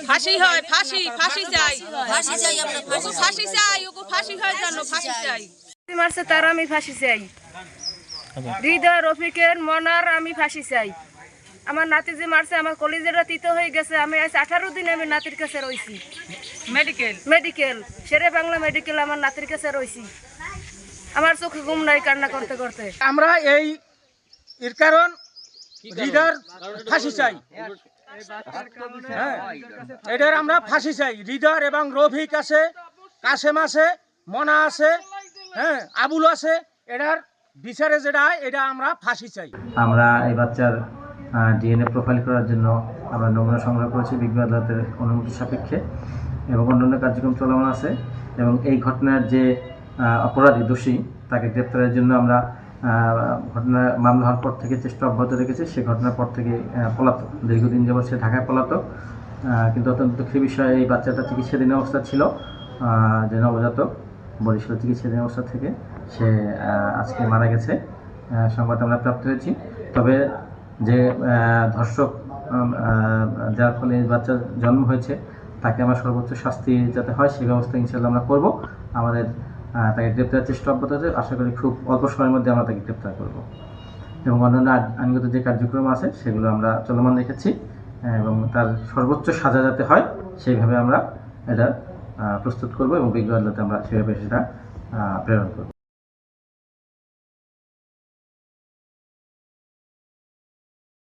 ফাঁসি হয়, ফাঁসি ফাঁসি চাই, ফাঁসি চাই, আমরা ফাঁসি চাই। ফাঁসি চাই, ওকে ফাঁসি হয় জানো, ফাঁসি চাই। মারছে তার আমি ফাঁসি চাই। হৃদয় রফিকের মনার আমি ফাঁসি চাই। আমার নাতি যে মারছে আমার কলেজেরা তিতো হয়ে গেছে। আমি আজ 18 দিন আমি নাতির কাছে রয়েছি। মেডিকেল শেরে বাংলা মেডিকেল আমার নাতির কাছে রয়েছি। আমার চোখে ঘুম নাই কান্না করতে করতে। আমরা এই এর কারণ হৃদয়ের ফাঁসি চাই। হ্যাঁ, এটার আমরা ফাঁসি চাই। হৃদয় এবং রফিক আছে, কাসেম আছে, মনা আছে, হ্যাঁ, আবুল আছে। এটার বিচারে যেটা এটা আমরা ফাঁসি চাই। আমরা এই বাচ্চার ডিএনএ প্রোফাইল করার জন্য আমরা নমুনা সংগ্রহ করেছি বিজ্ঞ আদালতের অনুমতি সাপেক্ষে এবং অন্যান্য কার্যক্রম চলমান আছে। এবং এই ঘটনার যে অপরাধী দোষী তাকে গ্রেপ্তারের জন্য আমরা ঘটনা মামলা হওয়ার পর থেকে চেষ্টা অব্যাহত রেখেছি। সে ঘটনার পর থেকে পলাতক, দীর্ঘদিন যাবৎ সে ঢাকায় পলাতক। কিন্তু অত্যন্ত দুঃখের বিষয় এই বাচ্চাটা চিকিৎসাধীন অবস্থা ছিল, যে নবজাতক বরিশাল চিকিৎসাধীন অবস্থা থেকে সে আজকে মারা গেছে সংবাদ আমরা প্রাপ্ত হয়েছি। তবে যে ধর্ষক যার ফলে এই বাচ্চার জন্ম হয়েছে তাকে আমরা সর্বোচ্চ শাস্তি যাতে হয় সেই ব্যবস্থা ইনশাআল্লাহ আমরা করব। আমাদের তাকে গ্রেপ্তারের চেষ্টা অব্যাহত আছে। আশা করি খুব অল্প সময়ের মধ্যে আমরা তাকে গ্রেপ্তার করব এবং অন্যান্য আইনগত যে কার্যক্রম আছে সেগুলো আমরা চলমান রেখেছি এবং তার সর্বোচ্চ সাজা যাতে হয় সেইভাবে আমরা এটা প্রস্তুত করব এবং বিজ্ঞ আদালতে আমরা সেভাবে সেটা প্রেরণ করব।